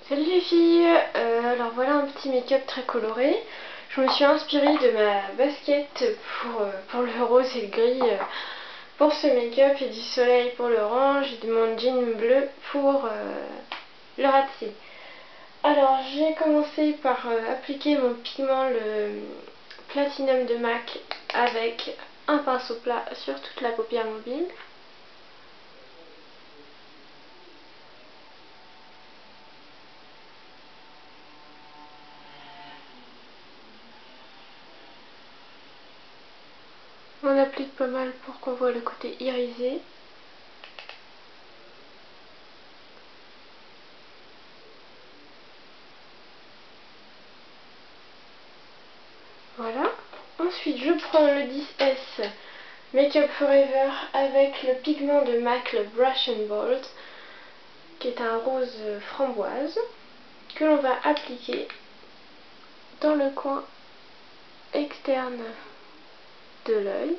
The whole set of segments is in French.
Salut les filles, alors voilà un petit make-up très coloré. Je me suis inspirée de ma basket pour le rose et le gris pour ce make-up et du soleil pour l'orange et de mon jean bleu pour le ras de cils. Alors j'ai commencé par appliquer mon pigment le Platinum de MAC avec un pinceau plat sur toute la paupière mobile. On applique pas mal pour qu'on voit le côté irisé. Voilà. Ensuite, je prends le 10S Make-up Forever avec le pigment de MAC, le Brush and Bold, qui est un rose framboise, que l'on va appliquer dans le coin externe de l'œil.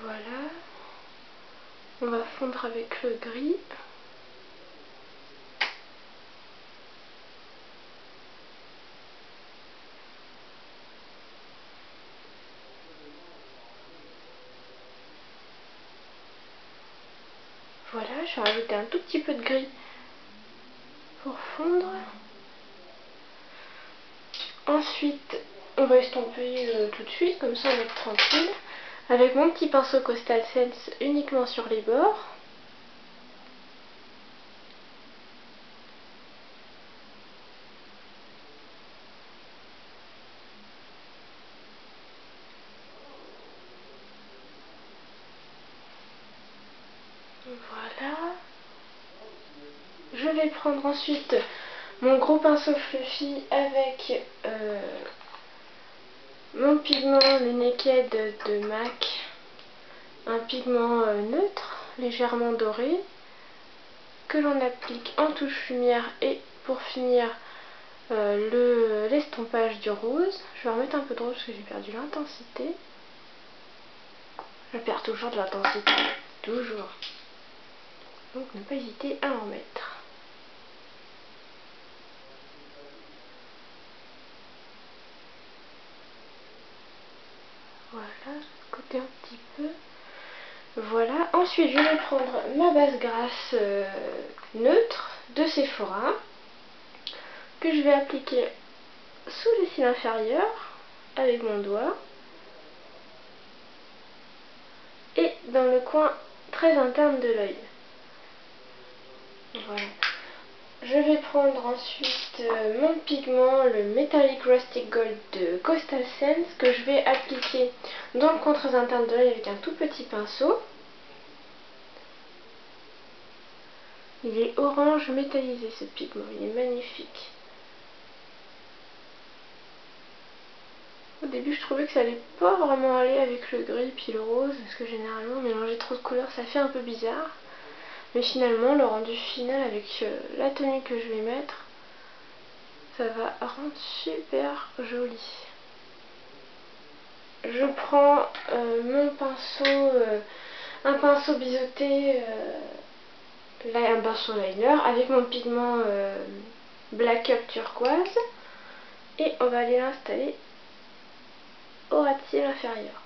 Voilà. On va fondre avec le gris. Voilà, je vais rajouter un tout petit peu de gris pour fondre. Ensuite, on va estomper tout de suite, comme ça on est tranquille. Avec mon petit pinceau Coastal Scents uniquement sur les bords. Voilà. Je vais prendre ensuite mon gros pinceau fluffy avec mon pigment le Naked de MAC, un pigment neutre, légèrement doré, que l'on applique en touche lumière et pour finir l'estompage du rose. Je vais remettre un peu de rose parce que j'ai perdu l'intensité. Je perds toujours de l'intensité, toujours. Donc ne pas hésiter à en mettre. Voilà, côté un petit peu. Voilà, ensuite je vais prendre ma base grasse neutre de Sephora que je vais appliquer sous les cils inférieurs avec mon doigt et dans le coin très interne de l'œil. Voilà. Je vais prendre ensuite mon pigment, le Metallic Rustic Gold de Coastal Scents que je vais appliquer dans le coin très interne de l'œil avec un tout petit pinceau. Il est orange métallisé ce pigment, il est magnifique. Au début je trouvais que ça allait pas vraiment aller avec le gris puis le rose parce que généralement mélanger trop de couleurs ça fait un peu bizarre. Mais finalement le rendu final avec la tenue que je vais mettre, ça va rendre super joli. Je prends mon pinceau, un pinceau biseauté, un pinceau liner avec mon pigment Black Up turquoise et on va aller l'installer au ras de cils inférieur.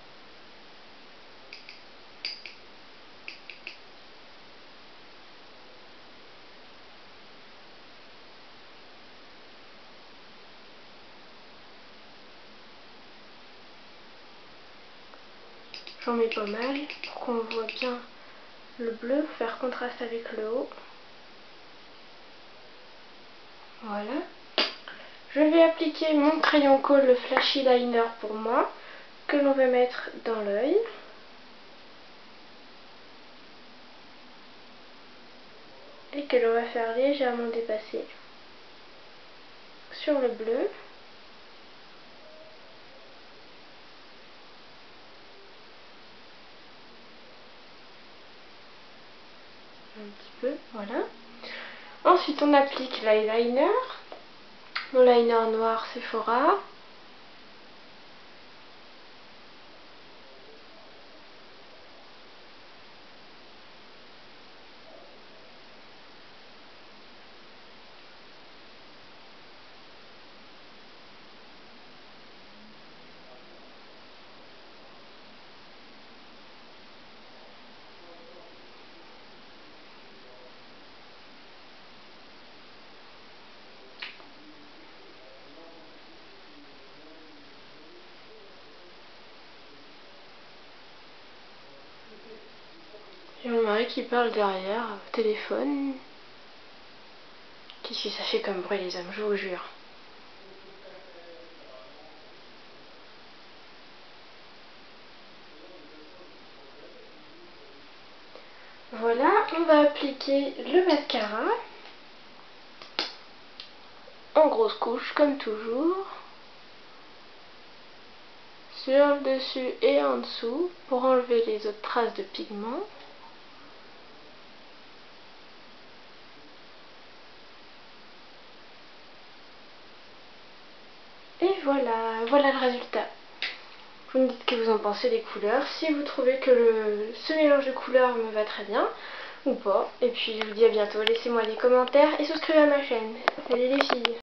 J'en mets pas mal pour qu'on voit bien le bleu, faire contraste avec le haut. Voilà. Je vais appliquer mon crayon colle, le Flashy Liner pour moi, que l'on va mettre dans l'œil. Et que l'on va faire légèrement dépasser sur le bleu. Un petit peu, voilà. Ensuite on applique l'eyeliner. Mon liner noir Sephora. J'ai mon mari qui parle derrière au téléphone. Qu'est-ce que ça fait comme bruit les hommes, je vous jure. Voilà, on va appliquer le mascara en grosse couche comme toujours, sur le dessus et en dessous pour enlever les autres traces de pigment. Et voilà, voilà le résultat. Vous me dites que vous en pensez des couleurs, si vous trouvez que ce mélange de couleurs me va très bien ou pas. Et puis je vous dis à bientôt, laissez-moi des commentaires et souscrivez à ma chaîne. Salut les filles!